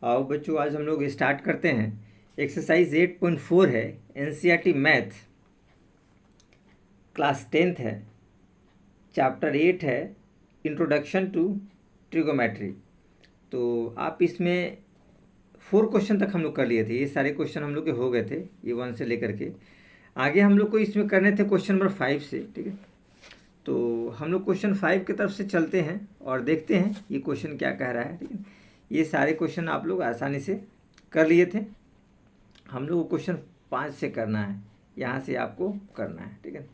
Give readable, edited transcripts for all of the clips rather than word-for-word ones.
आओ बच्चों, आज हम लोग स्टार्ट करते हैं। एक्सरसाइज 8.4 है, एनसीईआरटी मैथ, क्लास 10th है, चैप्टर 8 है, इंट्रोडक्शन टू ट्रिगोमेट्री। तो आप इसमें 4 क्वेश्चन तक हम लोग कर लिए थे। ये सारे क्वेश्चन हम लोग के हो गए थे, ये 1 से लेकर के आगे हम लोग को इसमें करने थे क्वेश्चन नंबर 5 से। ठीक है, तो हम लोग क्वेश्चन 5 की तरफ से चलते हैं और देखते हैं ये क्वेश्चन क्या कह रहा है। ठीक है, ये सारे क्वेश्चन आप लोग आसानी से कर लिए थे। हम लोग को क्वेश्चन 5 से करना है, यहाँ से आपको करना है। ठीक है,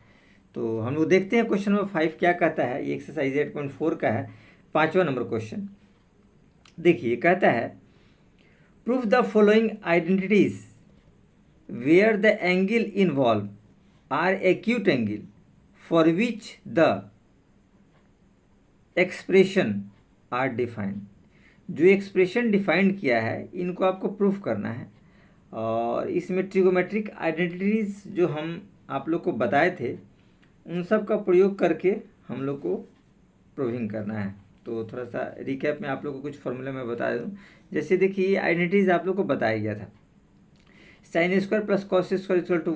तो हम लोग देखते हैं क्वेश्चन नंबर 5 क्या कहता है। ये एक्सरसाइज 8.4 का है, 5वां नंबर क्वेश्चन। देखिए, कहता है prove the following identities where the angle involved are acute angle for which the expression are defined. जो एक्सप्रेशन डिफाइंड किया है इनको आपको प्रूफ करना है। और इसमें ट्रिगोमेट्रिक आइडेंटिटीज जो हम आप लोग को बताए थे उन सब का प्रयोग करके हम लोग को प्रूविंग करना है। तो थोड़ा सा रिकैप में आप लोग को कुछ फॉर्मूला मैं बता दूं। जैसे देखिए, ये आइडेंटिटीज आप लोग को बताया गया था। Sine square plus cos square equal to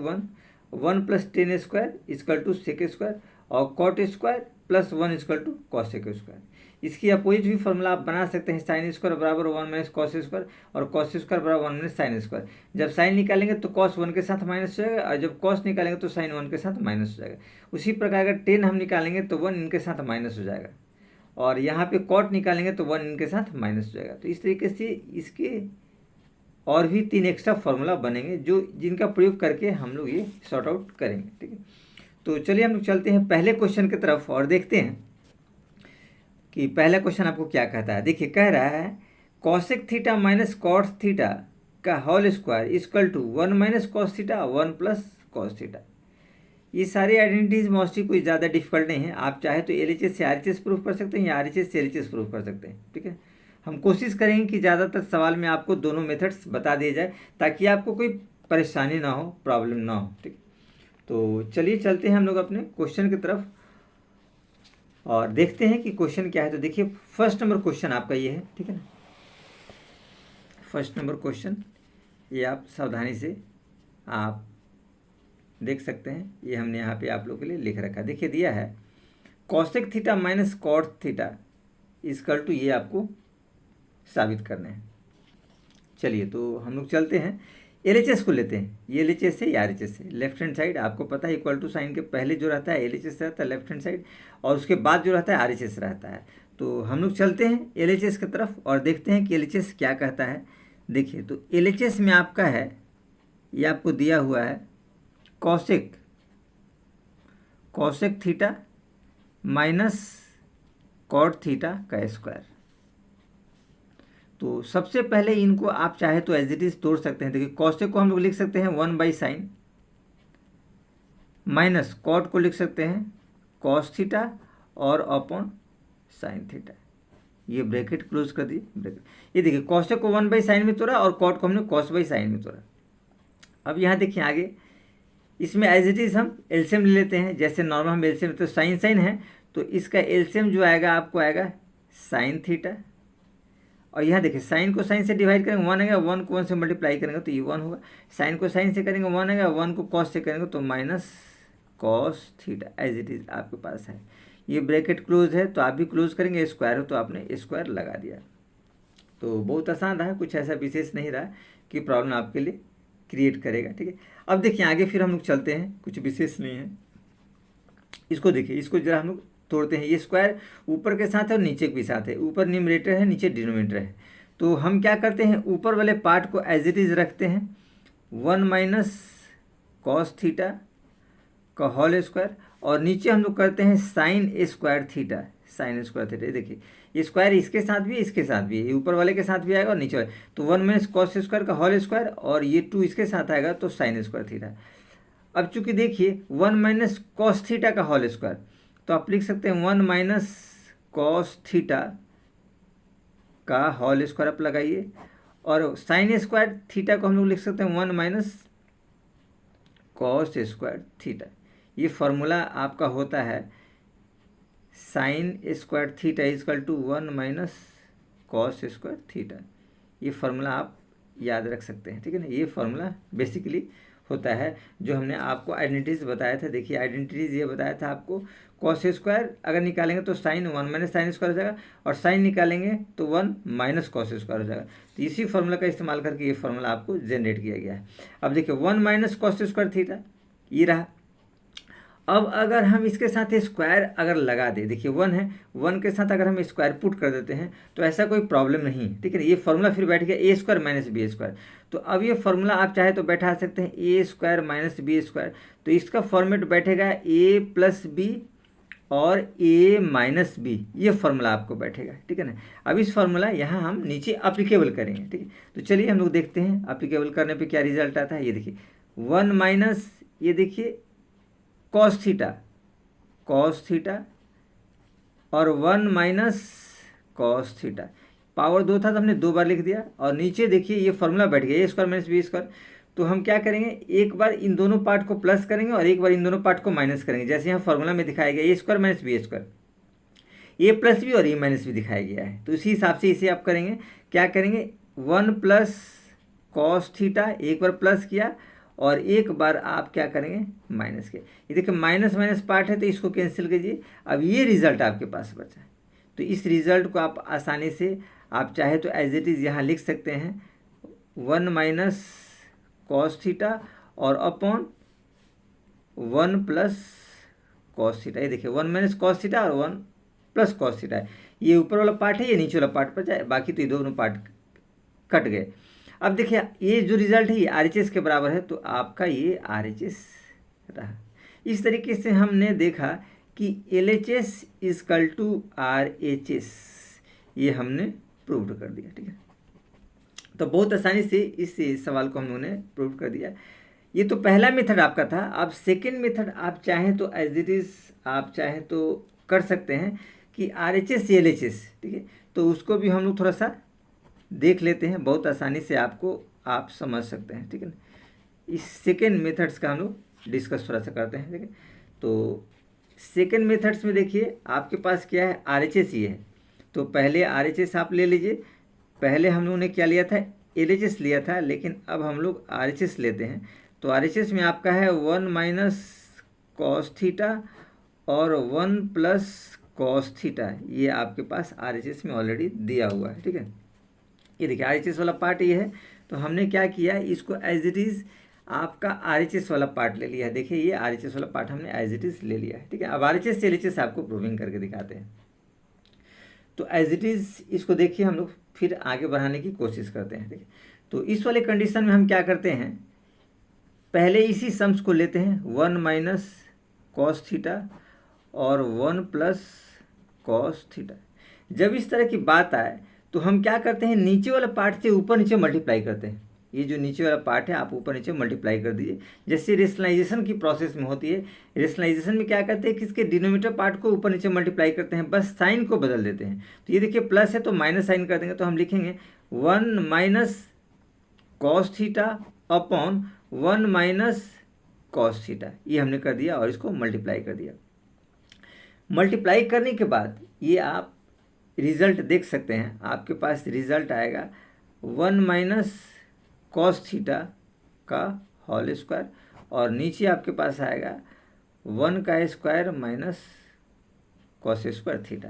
1 plus tan square equal to sec square और cot square plus 1 equal to cosec square. इसकी अपोजिट भी फॉर्मूला आप बना सकते हैं। साइन स्क्वायर बराबर 1 माइनस कॉस स्क्वायर और कॉस स्क्वायर बराबर 1 माइनस साइन स्क्वायर। जब साइन निकालेंगे तो कॉस 1 के साथ माइनस हो जाएगा और जब कॉस निकालेंगे तो साइन 1 के साथ माइनस हो जाएगा। उसी प्रकार अगर टेन हम निकालेंगे तो 1 इनके साथ माइनस हो जाएगा और यहाँ पे कॉट निकालेंगे तो 1 इनके साथ माइनस हो जाएगा। तो इस तरीके से इसके और भी 3 एक्स्ट्रा फार्मूला बनेंगे जो जिनका प्रयोग करके हम लोग ये सॉर्ट आउट करेंगे। ठीक है, तो चलिए हम लोग चलते हैं पहले क्वेश्चन की तरफ और देखते हैं कि पहला क्वेश्चन आपको क्या कहता है। देखिए, कह रहा है cosec theta minus cot theta का whole square equal to 1 minus cos theta 1 plus cos theta. ये सारी आइडेंटिटीज मोस्टली कोई ज़्यादा डिफिकल्ट नहीं है। आप चाहे तो एलएचएस से आरएचएस प्रूफ कर सकते हैं या आरएचएस से एलएचएस प्रूफ कर सकते हैं। ठीक है, हम कोशिश करेंगे कि ज़्यादातर सवाल में आपको दोनों मेथड्स बता दिए जाए ताकि आपको कोई परेशानी ना हो, प्रॉब्लम ना हो। ठीक, तो चलिए चलते हैं हम लोग अपने क्वेश्चन की तरफ और देखते हैं कि क्वेश्चन क्या है। तो देखिए, फर्स्ट नंबर क्वेश्चन आपका ये है। ठीक है ना, फर्स्ट नंबर क्वेश्चन ये आप सावधानी से आप देख सकते हैं। ये हमने यहाँ पे आप लोगों के लिए लिख रखा है। देखिए, दिया है cosec theta minus cot theta equal to, ये आपको साबित करना है। चलिए, तो हम लोग चलते हैं एलएचएस को लेते हैं। ये एलएचएस से या आरएचएस से। लेफ्ट हैंड साइड आपको पता है इक्वल टू साइन के पहले जो रहता है एलएचएस रहता है लेफ्ट हैंड साइड और उसके बाद जो रहता है आरएचएस रहता है। तो हम लोग चलते हैं एलएचएस की तरफ और देखते हैं कि एलएचएस क्या कहता है। देखिए, तो एलएचएस में आपका है, ये आपको दिया हुआ है cosec theta minus cot theta का स्क्वायर। तो सबसे पहले इनको आप चाहे तो एज इट इज तोड़ सकते हैं। देखिए, कॉसेक को हम लोग लिख सकते हैं 1 बाई साइन, माइनस कॉट को लिख सकते हैं कॉस थीटा और अपॉन साइन थीटा। ये ब्रैकेट क्लोज कर दिए, ब्रैकेट। ये देखिए, कॉसेक को 1 बाई साइन में तोड़ा और कॉट को हमने कॉस बाई साइन में तोड़ा। अब यहाँ देखिए आगे, इसमें एज इट इज हम एलसीएम ले लेते हैं। जैसे नॉर्मल हम एलसीएम, तो साइन साइन है तो इसका एलसीएम जो आएगा आपको आएगा साइन थीटा। और यहाँ देखिए, साइन को साइन से डिवाइड करेंगे 1 आएगा, 1 को 1 से मल्टीप्लाई करेंगे तो ये 1 होगा। साइन को साइन से करेंगे 1 आएगा, 1 को कॉस से करेंगे तो minus cos theta as it is आपके पास है। ये ब्रैकेट क्लोज है तो आप भी क्लोज करेंगे, स्क्वायर हो तो आपने स्क्वायर लगा दिया। तो बहुत आसान रहा, कुछ ऐसा विशेष नहीं रहा कि प्रॉब्लम आपके लिए क्रिएट करेगा। ठीक है, अब देखिए आगे फिर हम लोग चलते हैं, कुछ विशेष नहीं है। इसको देखिए, इसको जरा हम लोग तोड़ते हैं। ये स्क्वायर ऊपर के साथ है और नीचे के भी साथ है। ऊपर न्यूमरेटर है, नीचे डिनोमिनेटर है। तो हम क्या करते हैं, ऊपर वाले पार्ट को एज इट इज रखते हैं 1 माइनस कॉस थीटा का होल स्क्वायर और नीचे हम लोग करते हैं sine square theta, sign square theta. देखिए, ये स्क्वायर इसके साथ भी है, इसके साथ भी है, ये ऊपर वाले के साथ भी आएगा और नीचे वाले। तो 1 माइनस कॉस स्क्वायर का होल स्क्वायर और ये 2 इसके साथ आएगा तो साइन स्क्वायर थीटा। अब चूंकि देखिए 1 माइनस कॉस थीटा का होल स्क्वायर, तो आप लिख सकते हैं 1 माइनस कॉस थीटा का होल स्क्वायर आप लगाइए और साइन स्क्वायर थीटा को हम लोग लिख सकते हैं 1 माइनस कॉस स्क्वायर थीटा। ये फॉर्मूला आपका होता है sine square theta is equal to 1 minus cos square theta. ये फार्मूला आप याद रख सकते हैं, ठीक है ना। ये फार्मूला बेसिकली होता है जो हमने आपको आइडेंटिटीज बताया था। देखिए आइडेंटिटीज ये बताया था आपको, कॉस स्क्वायर अगर निकालेंगे तो साइन 1 माइनस साइन स्क्वायर हो जाएगा, और साइन निकालेंगे तो 1 माइनस कॉस स्क्वायर हो जाएगा। तो इसी फार्मूला का इस्तेमाल करके ये फार्मूला आपको जनरेट किया गया है। अब देखिए 1 माइनस कॉस स्क्वायर थीटा ये रहा। अब अगर हम इसके साथ स्क्वायर अगर लगा दें, देखिए 1 है, 1 के साथ अगर हम स्क्वायर पुट कर देते हैं तो ऐसा कोई प्रॉब्लम नहीं है, ठीक है ना। ये फार्मूला फिर बैठ गया ए स्क्वायर माइनस बी स्क्वायर। तो अब ये फार्मूला आप चाहे तो बैठा सकते हैं ए स्क्वायर माइनस बी स्क्वायर। तो इसका फॉर्मेट बैठेगा ए प्लस बी और ए माइनस बी, ये फार्मूला आपको बैठेगा, ठीक है ना। अब इस फार्मूला यहाँ हम नीचे अप्लीकेबल करेंगे, ठीक है। तो चलिए हम लोग देखते हैं अप्लीकेबल करने पे क्या रिजल्ट आता है। ये देखिए 1 माइनस, ये देखिए कॉस थीटा और 1 माइनस कॉस थीटा, पावर 2 था तो हमने 2 बार लिख दिया। और नीचे देखिए ये फार्मूला बैठ गया ए स्क्वायर माइनस बी स्क्वायर। तो हम क्या करेंगे, एक बार इन दोनों पार्ट को प्लस करेंगे और एक बार इन दोनों पार्ट को माइनस करेंगे, जैसे यहाँ फार्मूला में दिखाया गया ए square minus B square, A plus B और ए माइनस बी दिखाया गया है। तो इसी हिसाब से इसे आप करेंगे, क्या करेंगे 1 प्लस कॉस थीटा, एक बार प्लस किया और एक बार आप क्या करेंगे माइनस के। ये देखिए माइनस माइनस पार्ट है तो इसको कैंसिल कीजिए। अब ये रिजल्ट आपके पास बचा है। तो इस रिजल्ट को आप आसानी से आप चाहे तो एज इट इज़ यहाँ लिख सकते हैं 1 माइनस कॉस थीटा और अपॉन 1 प्लस कॉस थीटा। ये देखिए 1 माइनस कॉस थीटा और 1 प्लस कॉस थीटा है। ये ऊपर वाला पार्ट है, ये नीचे वाला पार्ट पर जाए, बाकी तो ये दोनों पार्ट कट गए। अब देखिए ये जो रिजल्ट है ये RHS के बराबर है, तो आपका ये RHS रहा। इस तरीके से हमने देखा कि LHS इजकल टू RHS, ये हमने प्रूव कर दिया, ठीक है। तो बहुत आसानी से इस सवाल को हम लोगों ने प्रूव कर दिया। ये तो पहला मेथड आपका था। अब सेकेंड मेथड आप चाहें तो एज इट इज़ आप चाहें तो कर सकते हैं कि RHS LHS, ठीक है। तो उसको भी हम लोग थोड़ा सा देख लेते हैं, बहुत आसानी से आपको आप समझ सकते हैं, ठीक है ना। इस सेकेंड मेथड्स का हम लोग डिस्कस थोड़ा सा करते हैं, ठीक है। तो सेकेंड मेथड्स में देखिए आपके पास क्या है, RHS ये है। तो पहले RHS आप ले लीजिए। पहले हम लोगों ने क्या लिया था, LHS लिया था, लेकिन अब हम लोग RHS लेते हैं। तो RHS में आपका है 1 माइनस कॉस थीटा और 1 प्लस कॉस थीटा, ये आपके पास RHS में ऑलरेडी दिया हुआ है, ठीक है। ये देखिए RHS वाला पार्ट ये है। तो हमने क्या किया, इसको एज इट इज़ आपका RHS वाला पार्ट ले लिया है। देखिए ये RHS वाला पार्ट हमने एज इट इज़ ले लिया है, ठीक है। अब RHS से LHS आपको प्रूविंग करके दिखाते हैं। तो एज इट इज़ इसको देखिए हम लोग फिर आगे बढ़ाने की कोशिश करते हैं, देखिए। तो इस वाले कंडीशन में हम क्या करते हैं, पहले इसी सम्स को लेते हैं 1 माइनस कॉस थीटा और 1 प्लस कॉस थीटा। जब इस तरह की बात आए तो हम क्या करते हैं, नीचे वाला पार्ट से ऊपर नीचे मल्टीप्लाई करते हैं। ये जो नीचे वाला पार्ट है आप ऊपर नीचे मल्टीप्लाई कर दीजिए, जैसे रेशनलाइजेशन की प्रोसेस में होती है। रेशनलाइजेशन में क्या करते हैं कि इसके डिनोमिनेटर पार्ट को ऊपर नीचे मल्टीप्लाई करते हैं, बस साइन को बदल देते हैं। तो ये देखिए प्लस है तो माइनस साइन कर देंगे, तो हम लिखेंगे 1 minus cos theta upon 1 minus cos theta, ये हमने कर दिया और इसको मल्टीप्लाई कर दिया। मल्टीप्लाई करने के बाद ये आप रिज़ल्ट देख सकते हैं, आपके पास रिज़ल्ट आएगा 1 माइनस कॉस थीटा का होल स्क्वायर और नीचे आपके पास आएगा 1 का square minus cos square theta,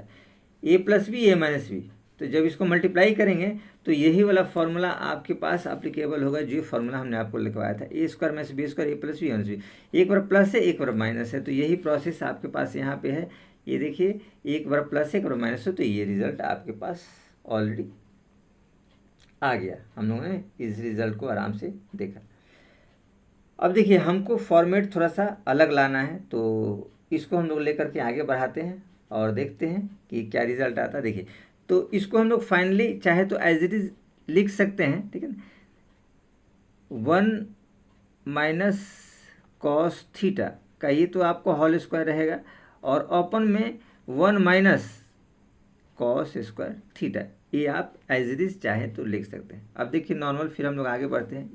A plus B A minus B. तो जब इसको मल्टीप्लाई करेंगे तो यही वाला फॉर्मूला आपके पास अप्लीकेबल होगा, जो फॉर्मूला हमने आपको लिखवाया था, ए square minus B square A plus B minus B. एक बार प्लस है एक बार माइनस है, तो यही प्रोसेस आपके पास यहाँ पे है। ये देखिए एक बार प्लस है एक बार माइनस है, तो ये रिज़ल्ट आपके पास ऑलरेडी आ गया। हम लोगों ने इस रिज़ल्ट को आराम से देखा। अब देखिए हमको फॉर्मेट थोड़ा सा अलग लाना है, तो इसको हम लोग लेकर के आगे बढ़ाते हैं और देखते हैं कि क्या रिज़ल्ट आता है। देखिए तो इसको हम लोग फाइनली चाहे तो एज इट इज़ लिख सकते हैं, ठीक है ना। 1 माइनस कॉस थीटा का ये तो आपको होल स्क्वायर रहेगा और ओपन में 1 माइनस कॉस स्क्वायर थीटा, ये आप एज इट इज़ चाहे तो लिख सकते हैं। अब देखिए नॉर्मल फिर हम लोग आगे बढ़ते हैं,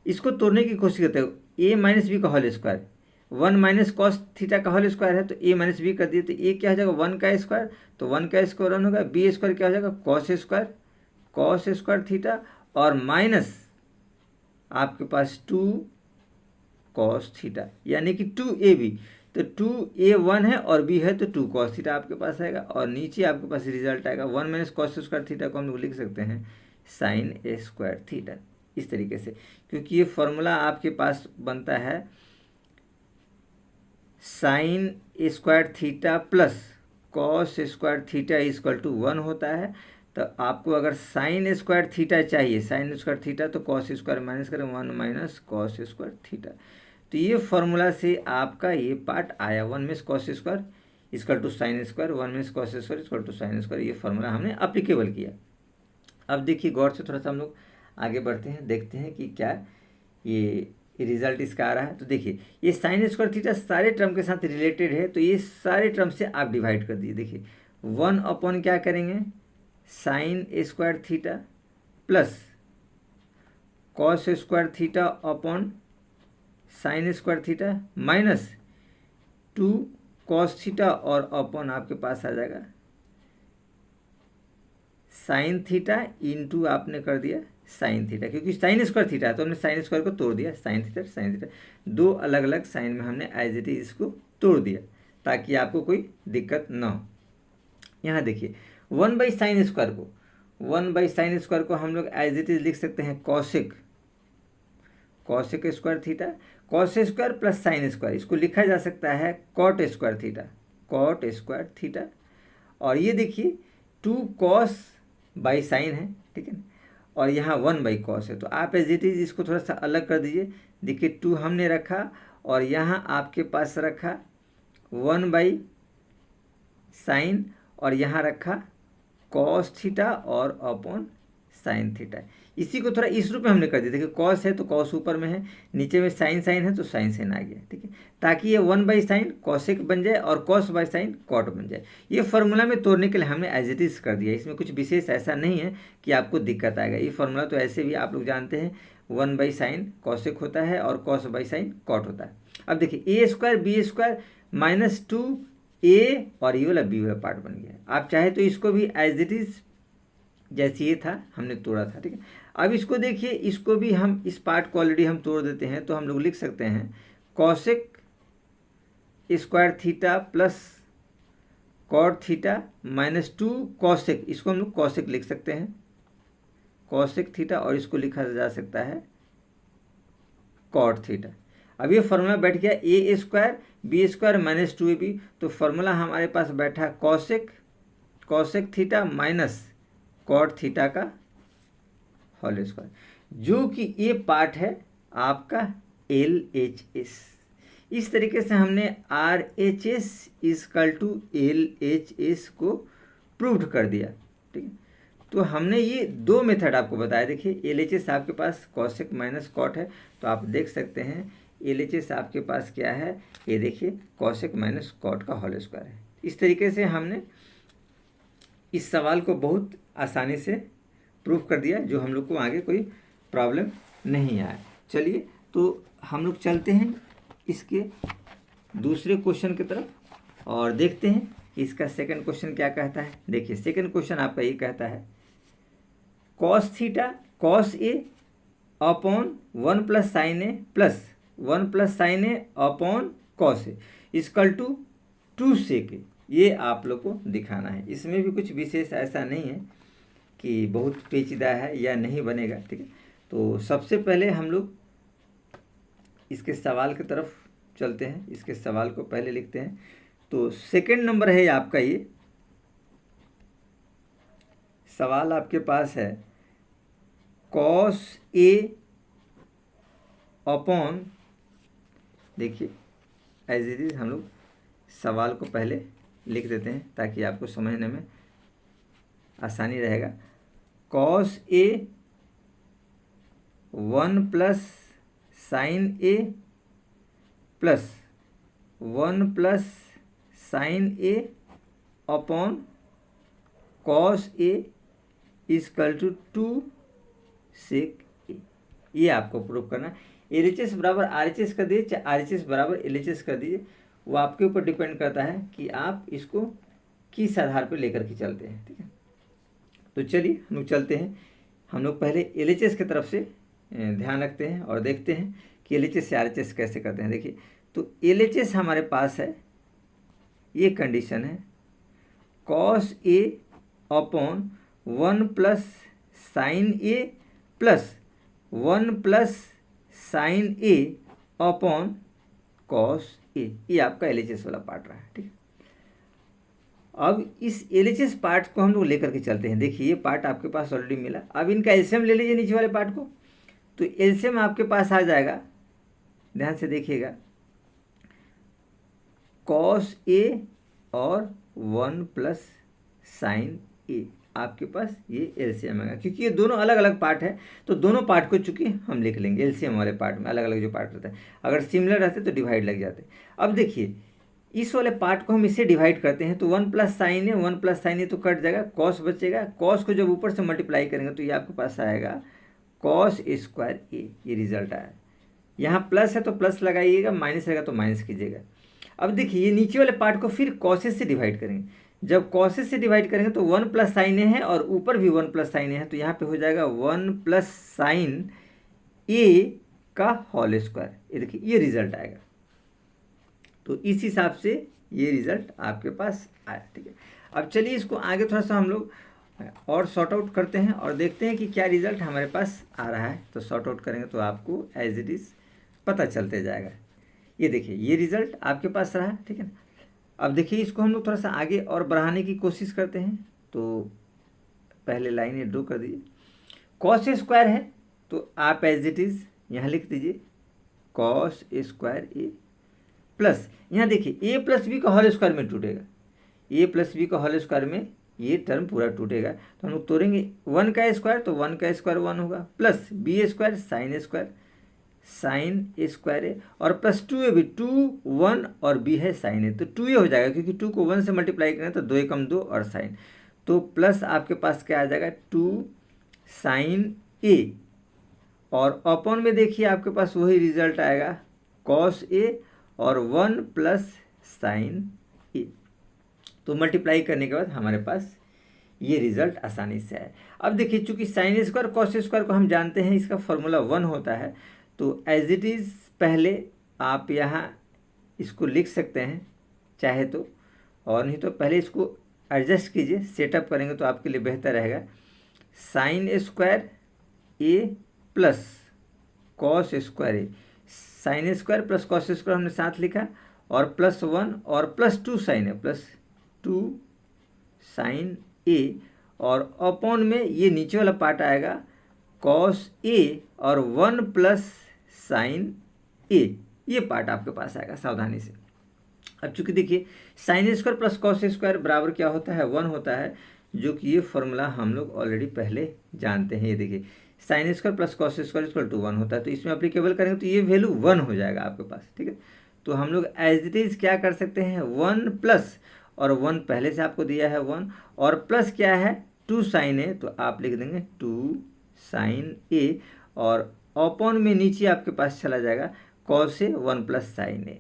इसको तोड़ने की कोशिश करते हैं। ए माइनस बी का whole square, 1 minus cos theta का होल स्क्वायर है, तो ए माइनस बी कर दिए तो ए क्या हो जाएगा 1 का स्क्वायर, तो 1 का स्क्वायर 1 होगा, बी स्क्वायर क्या हो जाएगा cos square cos square theta और माइनस आपके पास 2 कॉस थीटा, यानी कि 2ab, तो 2a 1 है और b है तो 2 कॉस थीटा आपके पास आएगा। और नीचे आपके पास रिजल्ट आएगा 1 माइनस कॉस स्क्वायर थीटा को हम लोग लिख सकते हैं साइन ए स्क्वायर थीटा, इस तरीके से, क्योंकि ये फॉर्मूला आपके पास बनता है साइन ए square theta plus cos square theta equal to 1 होता है। तो आपको अगर साइन स्क्वायर थीटा चाहिए, साइन स्क्वायर थीटा, तो कॉस स्क्वायर माइनस करें 1 माइनस कॉस स्क्वायर थीटा। तो ये फॉर्मूला से आपका ये पार्ट आया 1 में cos square equal to sine square, 1 में cos square equal to sine square, ये फॉर्मूला हमने अप्लीकेबल किया। अब देखिए गौर से थोड़ा सा हम लोग आगे बढ़ते हैं, देखते हैं कि क्या ये रिजल्ट इसका आ रहा है। तो देखिए ये साइन स्क्वायर थीटा सारे टर्म के साथ रिलेटेड है, तो ये सारे टर्म से आप डिवाइड कर दीजिए। देखिए 1 अपॉन क्या करेंगे sign square theta plus cos square theta upon sine square theta minus 2 cos theta और अपॉन आपके पास आ जाएगा साइन थीटा इंटू आपने कर दिया साइन थीटा, क्योंकि साइन स्क्वायर थीटा है तो हमने साइन स्क्वायर को तोड़ दिया, साइन थीटा, दो अलग अलग साइन में हमने एज इट इज इसको तोड़ दिया ताकि आपको कोई दिक्कत ना हो। यहाँ देखिए 1/sin स्क्वायर को 1/sin स्क्वायर को हम लोग एज इट इज लिख सकते हैं cosec square theta, cos square plus sine square, इसको लिखा जा सकता है कॉट स्क्वायर थीटा। और ये देखिए 2 कॉस बाई साइन है, ठीक है, और यहाँ 1/cos है, तो आप एज इट इज इसको थोड़ा सा अलग कर दीजिए। देखिए 2 हमने रखा और यहाँ आपके पास रखा 1/sin और यहाँ रखा कॉस थीटा और अपॉन साइन थीटा। इसी को थोड़ा इस रूप में हमने कर दिया। देखिए कॉस है तो कॉस ऊपर में है, नीचे में साइन है तो साइन आ गया, ठीक है, ताकि ये 1/sin कॉसेक बन जाए और cos बाई साइन कॉट बन जाए। ये फार्मूला में तोड़ने के लिए हमने एज इट इज कर दिया, इसमें कुछ विशेष ऐसा नहीं है कि आपको दिक्कत आएगा। ये फार्मूला तो ऐसे भी आप लोग जानते हैं 1/sin कॉसेक होता है और cos बाई साइन कॉट होता है। अब देखिए a² b² माइनस 2a और ये वाला b वाला पार्ट बन गया। आप चाहे तो इसको भी एज इट इज जैसे ये था हमने तोड़ा था, ठीक है। अब इसको देखिए, इसको भी हम इस पार्ट को ऑलरेडी हम तोड़ देते हैं, तो हम लोग लिख सकते हैं cosec square theta plus cot theta minus 2 cosec, इसको हम लोग कॉसेक लिख सकते हैं कॉसेक थीटा, और इसको लिखा जा सकता है कॉट थीटा। अब ये फार्मूला बैठ गया a² b² माइनस 2ab, तो फार्मूला हमारे पास बैठा cosec theta minus cot theta का होल स्क्वायर, जो कि ये पार्ट है आपका LHS। इस तरीके से हमने RHS इक्वल टू LHS को प्रूव्ड कर दिया, ठीक है। तो हमने ये 2 मेथड आपको बताया। देखिए LHS आपके पास कॉसेक माइनस कॉट है, तो आप देख सकते हैं LHS आपके पास क्या है, ये देखिए कॉसेक माइनस कॉट का होल स्क्वायर है। इस तरीके से हमने इस सवाल को बहुत आसानी से प्रूव कर दिया, जो हम लोग को आगे कोई प्रॉब्लम नहीं आया। चलिए तो हम लोग चलते हैं इसके दूसरे क्वेश्चन की तरफ और देखते हैं कि इसका सेकंड क्वेश्चन क्या कहता है। देखिए सेकंड क्वेश्चन आपका ये कहता है cos theta cos A upon 1 plus sine A plus 1 plus sine A upon cos A equal to 2 sec A, ये आप लोग को दिखाना है। इसमें भी कुछ विशेष ऐसा नहीं है कि बहुत पेचीदा है या नहीं बनेगा, ठीक है। तो सबसे पहले हम लोग इसके सवाल की तरफ चलते हैं, इसके सवाल को पहले लिखते हैं। तो सेकंड नंबर है आपका, ये सवाल आपके पास है कॉस ए अपॉन, देखिए एज इट इज हम लोग सवाल को पहले लिख देते हैं ताकि आपको समझने में आसानी रहेगा। Cos A 1 plus sine A plus 1 plus sine A upon cos A equal to 2 sec A, ये आपको प्रूव करना है। LHS बराबर RHS कर दीजिए, चाहे RHS बराबर LHS कर दीजिए, वो आपके ऊपर डिपेंड करता है कि आप इसको किस आधार पर लेकर के चलते हैं, ठीक है। तो तो चलिए हम लोग चलते हैं, हम लोग पहले LHS की तरफ से ध्यान रखते हैं और देखते हैं कि LHS से RHS कैसे करते हैं। देखिए, तो LHS हमारे पास है, ये कंडीशन है cos A upon 1 plus sign A plus 1 plus sign A upon cos A, ये आपका LHS वाला पार्ट रहा है। ठीक है, अब इस LHS पार्ट को हम लोग लेकर के चलते हैं। देखिए, ये पार्ट आपके पास ऑलरेडी मिला, अब इनका एलसीएम ले लीजिए नीचे वाले पार्ट को। तो एलसीएम आपके पास आ जाएगा, ध्यान से देखिएगा, cos A और 1 प्लस साइन A, आपके पास ये एलसीएम आएगा। क्योंकि ये दोनों अलग अलग पार्ट है, तो दोनों पार्ट को चूंकि हम लिख लेंगे एलसीएम वाले पार्ट में। अलग अलग जो पार्ट रहता है, अगर सिमिलर रहते तो डिवाइड लग जाते। अब देखिए, इस वाले पार्ट को हम इससे डिवाइड करते हैं, तो 1 प्लस साइन है, 1 प्लस साइन है तो कट जाएगा, कॉस बचेगा। कॉस को जब ऊपर से मल्टीप्लाई करेंगे तो ये आपके पास आएगा कॉस स्क्वायर ए, ये रिजल्ट आया। यहाँ प्लस है तो प्लस लगाइएगा, माइनस रहेगा तो माइनस कीजिएगा। अब देखिए, ये नीचे वाले पार्ट को फिर कॉसेस से डिवाइड करेंगे। जब कॉसेस से डिवाइड करेंगे तो 1 प्लस साइन ए है और ऊपर भी 1 प्लस साइन ए है, तो यहाँ पे हो जाएगा 1 प्लस साइन ए का होल स्क्वायर। ये देखिए, ये रिजल्ट आएगा। तो इस हिसाब से ये रिजल्ट आपके पास आया। ठीक है, अब चलिए इसको आगे थोड़ा सा हम लोग और सॉर्ट आउट करते हैं और देखते हैं कि क्या रिजल्ट हमारे पास आ रहा है। तो सॉर्ट आउट करेंगे तो आपको एज इट इज़ पता चलते जाएगा। ये देखिए, ये रिजल्ट आपके पास रहा। ठीक है, अब देखिए, इसको हम लोग थोड़ा सा आगे और बढ़ाने की कोशिश करते हैं। तो पहले लाइन ये ड्रॉ कर दीजिए, कॉस स्क्वायर है तो आप एज इट इज़ यहाँ लिख दीजिए कॉस स्क्वायर ए प्लस, यहाँ देखिए a प्लस बी का होल स्क्वायर में टूटेगा, a प्लस बी का होल स्क्वायर में ये टर्म पूरा टूटेगा। तो हम लोग तोड़ेंगे 1 का स्क्वायर, तो 1 का स्क्वायर 1 होगा, plus B square sine square है, और प्लस 2a भी, 2 1 और b है साइन है, तो 2a हो जाएगा, क्योंकि 2 को 1 से मल्टीप्लाई करें तो 2 एकम 2 और साइन, तो प्लस आपके पास क्या आ जाएगा 2 साइन a, और अपॉन में देखिए आपके पास वही रिजल्ट आएगा कॉस a और 1 प्लस साइन ए। तो मल्टीप्लाई करने के बाद हमारे पास ये रिजल्ट आसानी से आए। अब देखिए, चूंकि साइन स्क्वायर कॉस स्क्वायर को हम जानते हैं, इसका फॉर्मूला 1 होता है, तो एज इट इज़ पहले आप यहाँ इसको लिख सकते हैं चाहे तो, और नहीं तो पहले इसको एडजस्ट कीजिए, सेटअप करेंगे तो आपके लिए बेहतर रहेगा। Sine square A plus cos square A, sine square plus cos square हमने साथ लिखा, और प्लस 1 और प्लस 2 साइन है, प्लस 2 साइन ए, और अपॉन में ये नीचे वाला पार्ट आएगा कॉस ए और 1 प्लस साइन ए, ये पार्ट आपके पास आएगा सावधानी से। अब चूंकि देखिए, sine square plus cos square बराबर क्या होता है 1 होता है, जो कि ये फॉर्मूला हम लोग ऑलरेडी पहले जानते हैं। ये देखिए, sine square plus cos square equal to 1 होता है, तो इसमें अप्लीकेबल करेंगे तो ये वैल्यू 1 हो जाएगा आपके पास। ठीक है, तो हम लोग एज इट इज़ क्या कर सकते हैं, 1 प्लस, और 1 पहले से आपको दिया है 1, और प्लस क्या है 2 साइन ए, तो आप लिख देंगे 2 साइन ए, और अपॉन में नीचे आपके पास चला जाएगा cos A 1 plus sine A,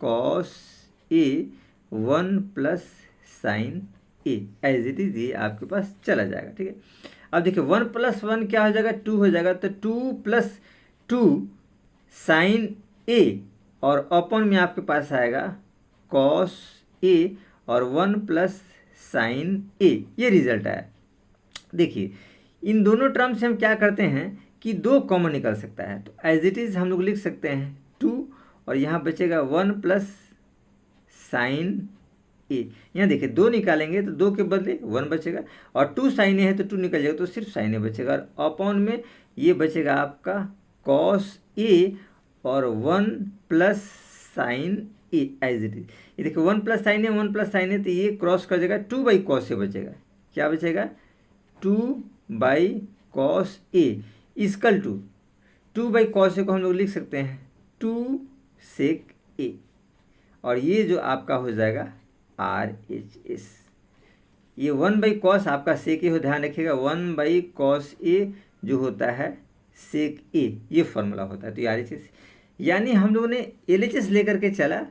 cos A 1 plus sine A, as it is ये आपके पास चला जाएगा। ठीक है, अब देखिए 1 प्लस 1 क्या हो जाएगा 2 हो जाएगा, तो 2 प्लस 2 साइन ए, और अपॉन में आपके पास आएगा कॉस ए और 1 प्लस साइन ए, ये रिजल्ट आया। देखिए, इन दोनों टर्म से हम क्या करते हैं कि 2 कॉमन निकल सकता है, तो एज इट इज़ हम लोग लिख सकते हैं 2, और यहाँ बचेगा 1 प्लस साइन ए। यहाँ देखिए 2 निकालेंगे तो 2 के बदले 1 बचेगा, और 2 साइन ए है तो 2 निकल जाएगा, तो सिर्फ साइन ए बचेगा, और अपॉन में ये बचेगा आपका कॉस ए और 1 plus sine A, as it is. ये देखिए 1 plus sine A 1 plus sine A, तो ये क्रॉस कर जाएगा 2 बाई कॉस ए बचेगा। क्या बचेगा 2 by cos A equal to 2 by cos A को हम लोग लिख सकते हैं 2 सेक ए, और ये जो आपका हो जाएगा RHS। ये 1 बाई कॉस आपका सेक ए हो, ध्यान रखिएगा 1 बाई कॉस ए जो होता है सेक ए, ये फॉर्मूला होता है। तो ये RHS, यानी हम लोगों ने LHS लेकर के चला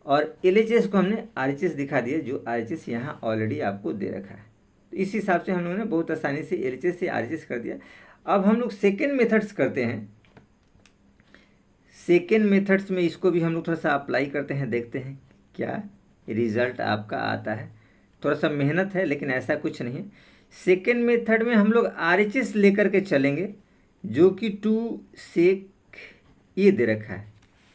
और LHS को हमने RHS दिखा दिया, जो RHS यहाँ ऑलरेडी आपको दे रखा है। तो तो इस हिसाब से हम लोगों ने बहुत आसानी से LHS से RHS कर दिया। अब हम लोग सेकेंड मेथड्स करते हैं। सेकेंड मेथड्स में इसको भी हम लोग थोड़ा सा अप्लाई करते हैं, देखते हैं क्या रिजल्ट आपका आता है। थोड़ा सा मेहनत है लेकिन ऐसा कुछ नहीं है। सेकेंड मेथड में हम लोग RHS लेकर के चलेंगे, जो कि 2 sec ये दे रखा है।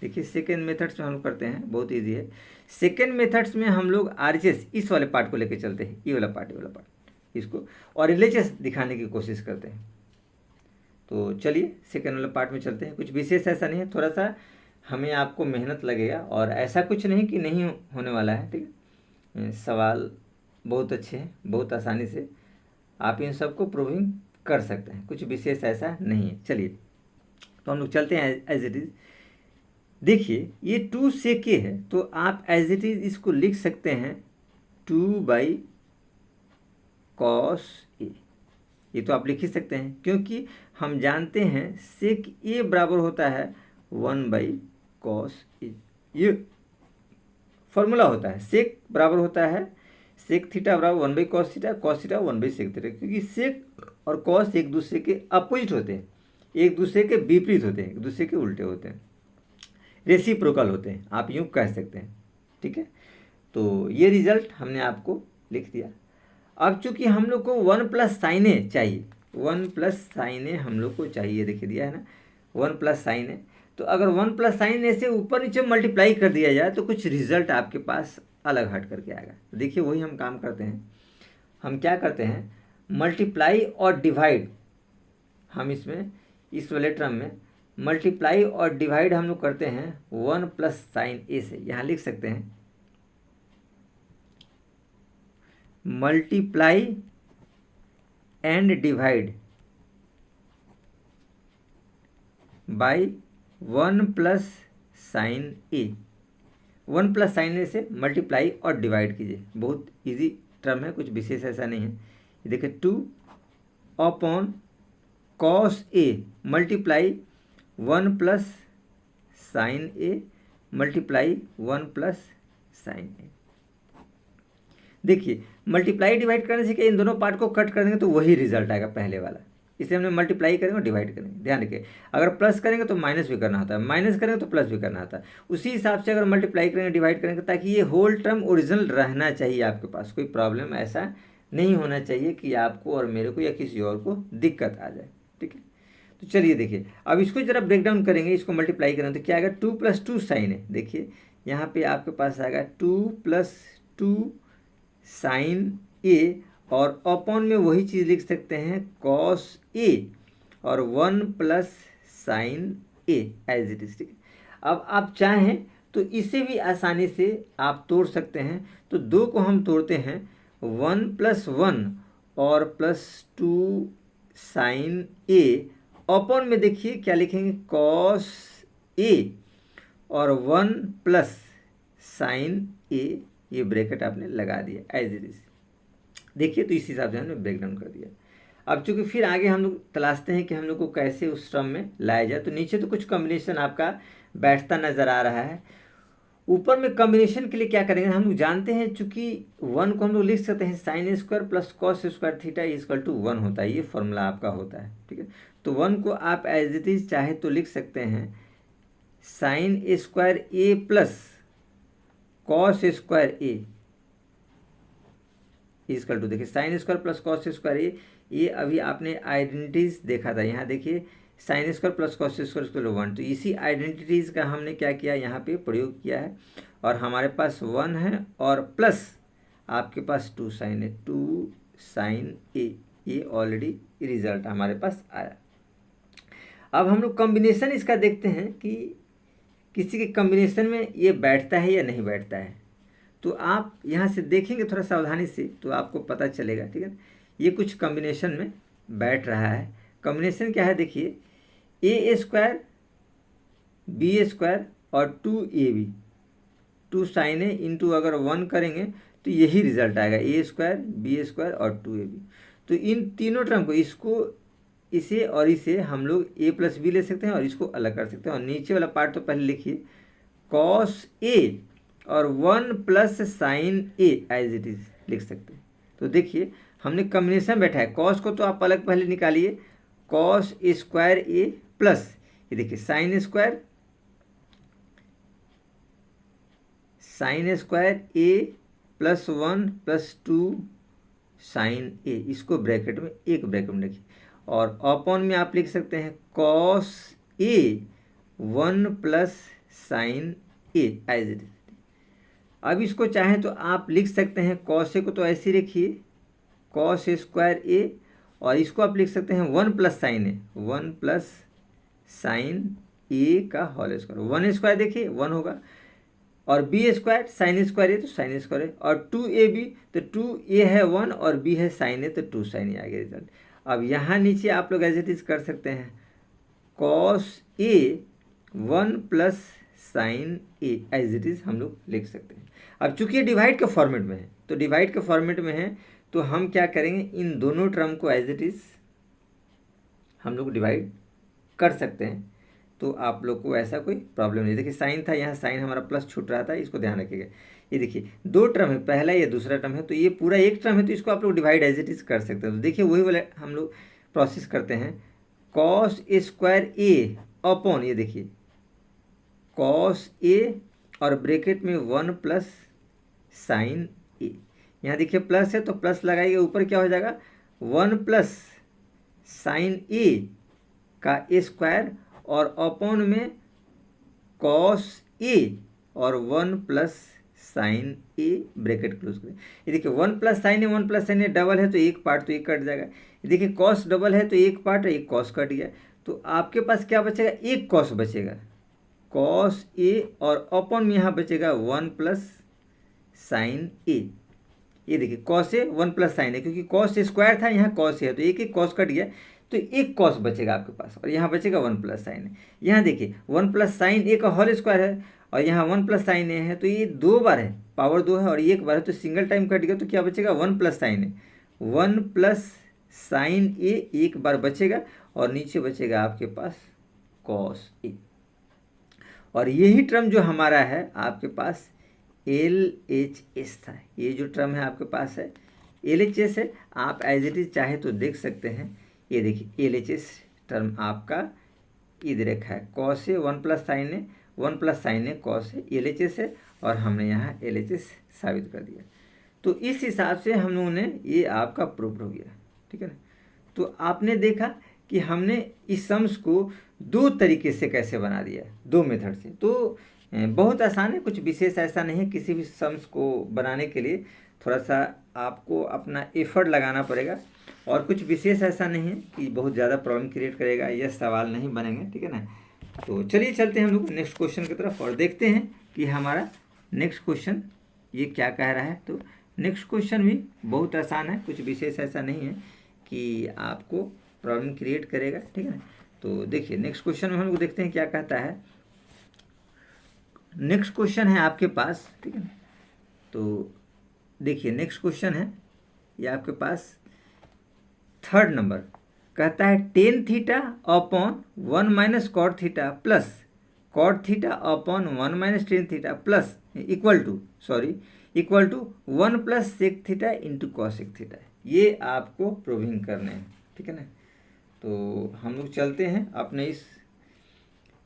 देखिए सेकेंड मेथड्स में हम लोग करते हैं, बहुत ईजी है। सेकेंड मेथड्स में हम लोग RHS इस वाले पार्ट को लेकर चलते हैं, ये वाला पार्ट इसको, और LHS दिखाने की कोशिश करते हैं। तो चलिए सेकेंड वाले पार्ट में चलते हैं। कुछ विशेष ऐसा नहीं है, थोड़ा सा हमें आपको मेहनत लगेगा और ऐसा कुछ नहीं कि नहीं होने वाला है, ठीक है। सवाल बहुत अच्छे हैं, बहुत आसानी से आप इन सबको प्रूविंग कर सकते हैं, कुछ विशेष ऐसा नहीं है। चलिए तो हम लोग चलते हैं एज इट इज़। देखिए ये 2 sec A है, तो आप एज इट इज़ इसको लिख सकते हैं 2/cos A। ये तो आप लिख ही सकते हैं, क्योंकि हम जानते हैं sec A बराबर होता है 1/cos A। ये फॉर्मूला होता है, sec बराबर होता है sec थीटा बराबर 1/cos theta, cos theta 1/sec theta, क्योंकि sec और cos एक दूसरे के अपोजिट होते हैं, एक दूसरे के विपरीत होते हैं, एक दूसरे के उल्टे होते हैं, रेसिप्रोकल होते हैं, आप यूँ कह सकते हैं, ठीक है। तो ये रिजल्ट हमने आपको लिख दिया। अब चूंकि हम लोग को 1 + sin A चाहिए, 1 + sin A हम लोग को चाहिए, देखिए दिया है ना 1 + sin A। तो अगर 1 + sin A से ऊपर नीचे मल्टीप्लाई कर दिया जाए तो कुछ रिजल्ट आपके पास अलग हट करके आएगा। देखिए वही हम काम करते हैं। हम क्या करते हैं, मल्टीप्लाई और डिवाइड, हम इसमें इस वाले टर्म में मल्टीप्लाई और डिवाइड हम लोग करते हैं 1 + sin A से। यहाँ लिख सकते हैं multiply and divide by 1 + sin A। 1 + sin A से मल्टीप्लाई और डिवाइड कीजिए, बहुत इजी टर्म है, कुछ विशेष ऐसा नहीं है। ये देखिए 2/cos A multiply 1 + sin A multiply 1 + sin A। देखिए मल्टीप्लाई डिवाइड करने से क्या, इन दोनों पार्ट को कट कर देंगे तो वही रिजल्ट आएगा पहले वाला। इसे हमने मल्टीप्लाई करेंगे और डिवाइड करेंगे, ध्यान रखिए। अगर प्लस करेंगे तो माइनस भी करना होता है, माइनस करेंगे तो प्लस भी करना होता है। उसी हिसाब से अगर मल्टीप्लाई करेंगे डिवाइड करेंगे, ताकि ये होल टर्म ओरिजिनल रहना चाहिए आपके पास, कोई प्रॉब्लम ऐसा नहीं होना चाहिए कि आपको और मेरे को या किसी और को दिक्कत आ जाए, ठीक है। तो चलिए देखिए अब इसको जरा ब्रेक डाउन करेंगे, इसको मल्टीप्लाई करेंगे तो क्या आएगा 2 + 2 sin A। देखिए यहाँ पे आपके पास आएगा 2 + 2 sin A, और अपॉन में वही चीज़ लिख सकते हैं cos A और 1 + sin A as it is, ठीक है। अब आप चाहें तो इसे भी आसानी से आप तोड़ सकते हैं। तो 2 को हम तोड़ते हैं 1 + 1 और +2 sin A, अपॉन में देखिए क्या लिखेंगे cos A और 1 + sin A, ये ब्रैकेट आपने लगा दिया एज इट इज। देखिए तो इस हिसाब से हमने ब्रेक डाउन कर दिया। अब चूंकि फिर आगे हम लोग तलाशते हैं कि हम लोग को कैसे उस टर्म में लाया जाए। तो नीचे तो कुछ कॉम्बिनेशन आपका बैठता नज़र आ रहा है, ऊपर में कॉम्बिनेशन के लिए क्या करेंगे, हम लोग जानते हैं चूंकि 1 को हम लोग लिख सकते हैं sin² + cos² थीटा = 1 होता है, ये फॉर्मूला आपका होता है, ठीक है। तो 1 को आप एज इट इज चाहे तो लिख सकते हैं sin² A + cos² A = देखिए sin² + cos² A, ये अभी आपने आइडेंटिटीज देखा था। यहाँ देखिए sin² + cos² = 1, तो इसी आइडेंटिटीज का हमने क्या किया, यहाँ पे प्रयोग किया है, और हमारे पास 1 है और प्लस आपके पास 2 sin A, 2 sin A, ये ऑलरेडी रिजल्ट हमारे पास आया। अब हम लोग कॉम्बिनेशन इसका देखते हैं कि किसी के कॉम्बिनेशन में ये बैठता है या नहीं बैठता है। तो आप यहाँ से देखेंगे थोड़ा सावधानी से तो आपको पता चलेगा, ठीक है। ये कुछ कॉम्बिनेशन में बैठ रहा है। कॉम्बिनेशन क्या है, देखिए A² B² और 2AB, 2 sin A इंटू अगर 1 करेंगे तो यही रिजल्ट आएगा A² B² और 2AB। तो इन तीनों टर्म को, इसको, इसे और इसे हम लोग A + B ले सकते हैं और इसको अलग कर सकते हैं। और नीचे वाला पार्ट तो पहले लिखिए cos A और 1 + sin A as it is लिख सकते हैं। तो देखिए हमने कम्बिनेशन बैठा है, कॉस को तो आप अलग पहले निकालिए, कॉस स्क्वायर ए प्लस ये देखिए sine square A plus 1 plus 2 sine ए, इसको ब्रैकेट में एक ब्रैकेट में रखिए, और अपॉन में आप लिख सकते हैं cos A 1 plus sine A as it is. अब इसको चाहें तो आप लिख सकते हैं कॉस ए को तो ऐसे ही रखिए कॉस स्क्वायर ए, और इसको आप लिख सकते हैं 1 plus sine A, 1 plus sine ए का होल स्क्वायर, 1 स्क्वायर देखिए 1 होगा, और बी स्क्वायर साइन स्क्वायर ए तो साइन स्क्वायर है, और 2ab तो 2a है 1 और b है साइन ए तो 2 साइन ए आ गया रिजल्ट। अब यहाँ नीचे आप लोग एज इट इज कर सकते हैं cos A 1 plus sine A as it is हम लोग लिख सकते हैं। अब चूंकि ये डिवाइड के फॉर्मेट में है, तो डिवाइड के फॉर्मेट में है तो हम क्या करेंगे, इन दोनों टर्म को एज इट इज हम लोग डिवाइड कर सकते हैं, तो आप लोग को ऐसा कोई प्रॉब्लम नहीं। देखिए साइन था, यहाँ साइन हमारा प्लस छूट रहा था, इसको ध्यान रखिएगा। ये देखिए दो टर्म है, पहला ये दूसरा टर्म है, तो ये पूरा एक टर्म है, तो इसको आप लोग डिवाइड एज इट इज कर सकते हैं। तो देखिए वही वाले हम लोग प्रोसेस करते हैं, कॉस स्क्वायर ए अपॉन ये देखिए कॉस ए और ब्रैकेट में 1 प्लस साइन ए, यहाँ देखिए प्लस है तो प्लस लगाइए, ऊपर क्या हो जाएगा 1 प्लस साइन ए का ए स्क्वायर और अपॉन में कॉस ए और 1 plus sine A bracket close करें। ये देखिए 1 plus sine A 1 plus sine A double है तो एक पार्ट तो एक कट जाएगा, ये देखिए कॉस डबल है तो एक पार्ट एक कॉस कट गया, तो आपके पास क्या बचेगा, एक कॉस बचेगा कॉस ए, और अपॉन में यहाँ बचेगा 1 प्लस साइन ए। ये देखिए कॉस ए 1 प्लस साइन ए, क्योंकि कॉस स्क्वायर था यहाँ कॉस है तो एक एक कॉस कट गया, तो एक कॉस बचेगा आपके पास, और यहाँ बचेगा 1 प्लस साइन ए। यहाँ देखिए 1 प्लस साइन ए का होल स्क्वायर है और यहाँ 1 प्लस साइन ए है, तो ये 2 बार है, पावर 2 है और ये एक बार है, तो सिंगल टाइम कट गया, तो क्या बचेगा 1 plus sine A, 1 plus sine ए एक बार बचेगा, और नीचे बचेगा आपके पास कॉस ए। और यही टर्म जो हमारा है आपके पास LHS था, ये जो टर्म है आपके पास है LHS है, आप एज इट इज चाहे तो देख सकते हैं। ये देखिए LHS टर्म आपका इधर रखा है, cos A 1 plus sine A 1 plus sine A cos A LHS है, और हमने यहाँ LHS साबित कर दिया। तो इस हिसाब से हम लोगों ने ये आपका प्रूफ हो गया, ठीक है ना। तो आपने देखा कि हमने इस सम्स को दो तरीके से कैसे बना दिया, दो मेथड से, तो बहुत आसान है, कुछ विशेष ऐसा नहीं है। किसी भी सम्स को बनाने के लिए थोड़ा सा आपको अपना एफर्ट लगाना पड़ेगा, और कुछ विशेष ऐसा नहीं है कि बहुत ज़्यादा प्रॉब्लम क्रिएट करेगा, यह सवाल नहीं बनेंगे, ठीक है ना। तो चलिए चलते हैं हम लोग नेक्स्ट क्वेश्चन की तरफ और देखते हैं कि हमारा नेक्स्ट क्वेश्चन ये क्या कह रहा है। तो नेक्स्ट क्वेश्चन भी बहुत आसान है, कुछ विशेष ऐसा नहीं है कि आपको प्रॉब्लम क्रिएट करेगा, ठीक है ना। तो देखिए नेक्स्ट क्वेश्चन में हम लोग देखते हैं क्या कहता है। नेक्स्ट क्वेश्चन है आपके पास, ठीक है ना। तो देखिए नेक्स्ट क्वेश्चन है ये आपके पास 3rd नंबर, कहता है tan theta upon 1 minus cot theta plus cot theta upon 1 minus tan theta plus equal to 1 plus sec theta into cosec theta. ये आपको प्रूविंग करने हैं, ठीक है ना। तो हम लोग चलते हैं अपने इस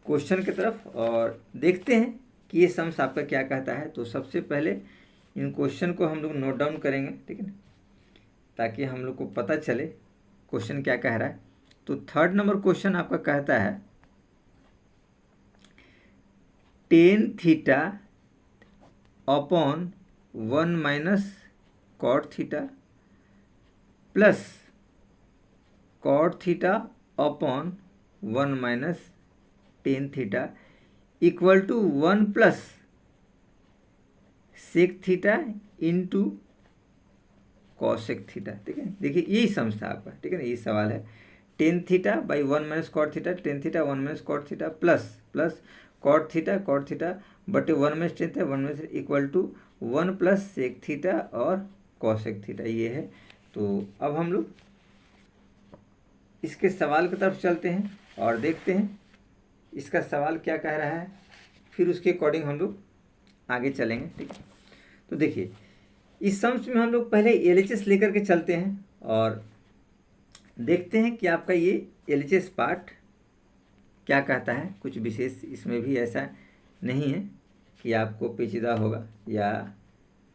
क्वेश्चन की तरफ और देखते हैं कि ये सम्स आपका क्या कहता है। तो सबसे पहले इन क्वेश्चन को हम लोग नोट डाउन करेंगे, ठीक है ना, ताकि हम लोग को पता चले क्वेश्चन क्या कह रहा है। तो 3rd नंबर क्वेश्चन आपका कहता है tan theta upon 1 minus cot theta plus cot theta upon 1 minus tan theta equal to 1 plus sec theta into cosec theta, ठीक है। देखिए यही सम्स था आपका, ठीक है ना, यही सवाल है। Tan theta by 1 minus cot theta, tan theta 1 minus cot theta plus cot theta बटे 1 minus tan theta 1 minus equal to 1 plus sec theta और कॉसेक थीटा, ये है। तो अब हम लोग इसके सवाल की तरफ चलते हैं और देखते हैं इसका सवाल क्या कह रहा है, फिर उसके अकॉर्डिंग हम लोग आगे चलेंगे, ठीक है। तो देखिए इस सम्स में हम लोग पहले LHS लेकर के चलते हैं और देखते हैं कि आपका ये LHS पार्ट क्या कहता है। कुछ विशेष इसमें भी ऐसा नहीं है कि आपको पेचीदा होगा या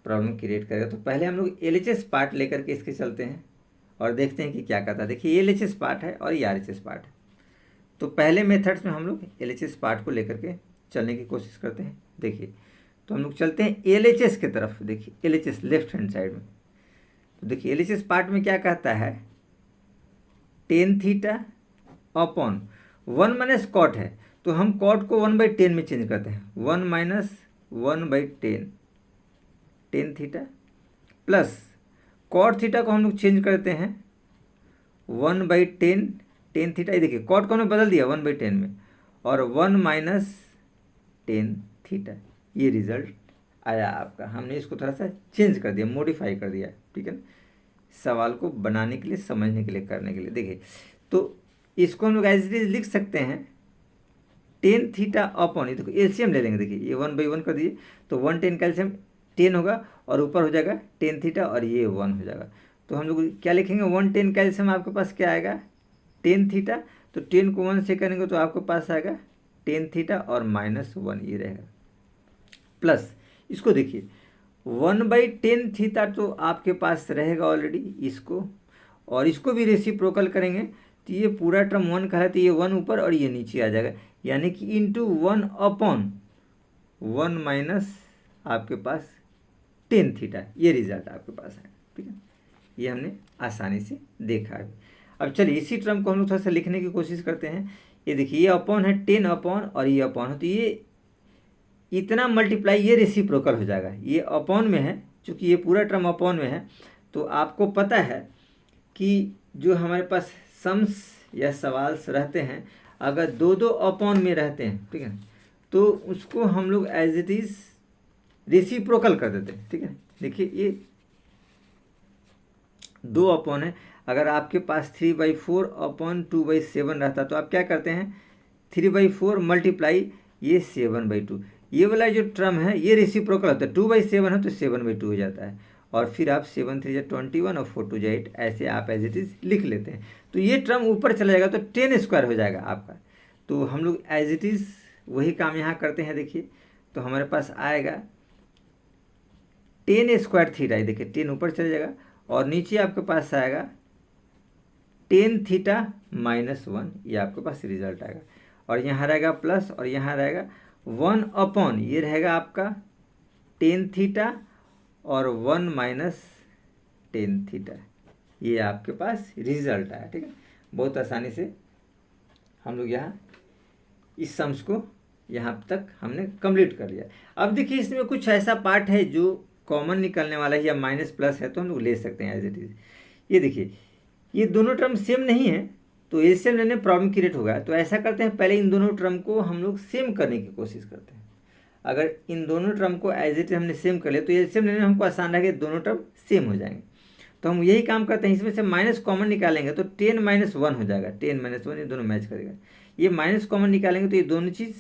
प्रॉब्लम क्रिएट करेगा। तो पहले हम लोग LHS पार्ट लेकर के इसके चलते हैं और देखते हैं कि क्या कहता है। देखिए ये LHS पार्ट है और ये RHS पार्ट है। तो पहले मेथड्स में हम लोग LHS पार्ट को लेकर के चलने की कोशिश करते हैं। देखिए तो हम लोग चलते हैं LHS की तरफ। देखिए LHS लेफ्ट हैंड साइड में। तो देखिए LHS पार्ट में क्या कहता है, tan theta upon 1 minus cot है, तो हम कॉट को 1/10 में चेंज करते हैं। 1 minus 1/10 tan theta plus cot theta को हम लोग चेंज करते हैं 1/10 टेन थीटा। ये देखिए कॉट को हमने बदल दिया 1/10 में, और 1 माइनस 10 थीटा। ये रिजल्ट आया आपका। हमने इसको थोड़ा सा चेंज कर दिया, मॉडिफाई कर दिया, ठीक है ना, सवाल को बनाने के लिए, समझने के लिए, करने के लिए। देखिए तो इसको हम लोग एज इट इज लिख सकते हैं टेन थीटा अपॉन, ये देखो एलसीएम ले लेंगे। देखिए ये 1/1 कर दिए तो 1/10 का एलसीएम 10 होगा और ऊपर हो जाएगा टेन थीटा और ये 1 हो जाएगा। तो हम लोग क्या लिखेंगे, 1/10 का एलसीएम आपके पास क्या आएगा, टेन थीटा। तो 10 को 1 से करेंगे तो आपके पास आएगा टेन थीटा और -1 ये रहेगा। प्लस इसको देखिए 1/10 थीटा तो आपके पास रहेगा ऑलरेडी इसको, और इसको भी रेसिप्रोकल करेंगे तो ये पूरा टर्म 1 का है तो ये 1 ऊपर और ये नीचे आ जाएगा, यानी कि इंटू 1 अपॉन 1 माइनस आपके पास 10 थीटा। ये रिजल्ट आपके पास है, ठीक है। ये हमने आसानी से देखा है। अब चलिए इसी टर्म को हम लोग थोड़ा सा लिखने की कोशिश करते हैं। ये देखिए ये अपॉन है 10 अपॉन और ये अपॉन है, तो ये इतना मल्टीप्लाई ये रेसिप्रोकल हो जाएगा। ये अपॉन में है, चूँकि ये पूरा टर्म अपॉन में है तो आपको पता है कि जो हमारे पास सम्स या सवाल्स रहते हैं अगर दो दो अपॉन में रहते हैं, ठीक है, तो उसको हम लोग एज इट इज़ रेसिप्रोकल कर देते हैं, ठीक है। देखिए ये 2 अपॉन है, अगर आपके पास 3/4 अपॉन 2/7 रहता तो आप क्या करते हैं 3/4 मल्टीप्लाई ये 7/2। ये वाला जो टर्म है ये रेसिप्रोकल होता है, 2/7 है तो 7/2 हो जाता है, और फिर आप 7 3 21 और 4 2 8 ऐसे आप एज इट इज़ लिख लेते हैं। तो ये टर्म ऊपर चला जाएगा तो 10 स्क्वायर हो जाएगा आपका। तो हम लोग एज इट इज़ वही काम यहाँ करते हैं। देखिए तो हमारे पास आएगा 10 स्क्वायर थीटा, देखिए 10 ऊपर चला जाएगा और नीचे आपके पास आएगा 10 थीटा -1, ये आपके पास रिजल्ट आएगा। और यहाँ रहेगा प्लस और यहाँ रहेगा 1 अपॉन, ये रहेगा आपका 10 थीटा और 1 माइनस 10 थीटा। ये आपके पास रिजल्ट आया, ठीक है। बहुत आसानी से हम लोग यहाँ इस सम्स को यहाँ तक हमने कंप्लीट कर लिया। अब देखिए इसमें कुछ ऐसा पार्ट है जो कॉमन निकलने वाला है या माइनस प्लस है तो हम लोग ले सकते हैं एज इट इज़। ये देखिए ये दोनों टर्म सेम नहीं है तो एलसीएम लेने प्रॉब्लम क्रिएट होगा। तो ऐसा करते हैं पहले इन दोनों टर्म को हम लोग सेम करने की कोशिश करते हैं। अगर इन दोनों टर्म को एज इट हमने सेम कर लिया तो एलसीएम लेने में हमको आसान रहेगा, दोनों टर्म सेम हो जाएंगे। तो हम यही काम करते हैं, इसमें से माइनस कॉमन निकालेंगे तो 10 -1 हो जाएगा, 10 -1 ये दोनों मैच करेगा। ये माइनस कॉमन निकालेंगे तो ये दोनों चीज़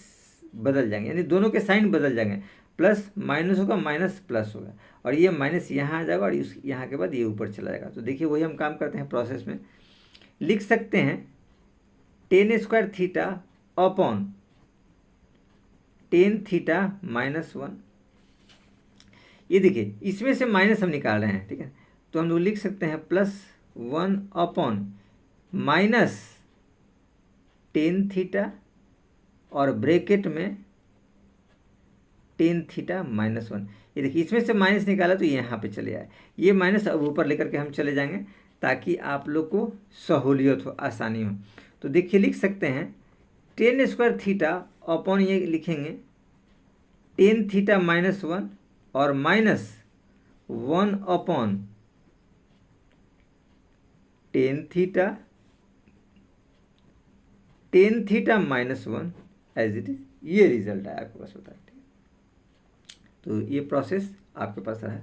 बदल जाएंगे, यानी दोनों के साइन बदल जाएंगे, प्लस माइनस होगा माइनस प्लस होगा, और ये माइनस यहाँ आ जाएगा और यहाँ के बाद ये ऊपर चला जाएगा। तो देखिए वही हम काम करते हैं प्रोसेस में, लिख सकते हैं 10 स्क्वायर थीटा अपॉन 10 थीटा -1। ये देखिए इसमें से माइनस हम निकाल रहे हैं, ठीक है, तो हम लोग लिख सकते हैं +1 अपॉन माइनस 10 थीटा और ब्रैकेट में 10 थीटा -1। ये देखिए इसमें से माइनस निकाला तो यहाँ पे चले आए, ये माइनस अब ऊपर लेकर के हम चले जाएंगे ताकि आप लोग को सहूलियत हो, आसानी हो। तो देखिए लिख सकते हैं 10 स्क्वायर थीटा अपॉन ये लिखेंगे 10 थीटा -1 और -1 upon 10 theta -1 as it is. ये रिजल्ट है आपके पास, होता है। तो ये प्रोसेस आपके पास रहा।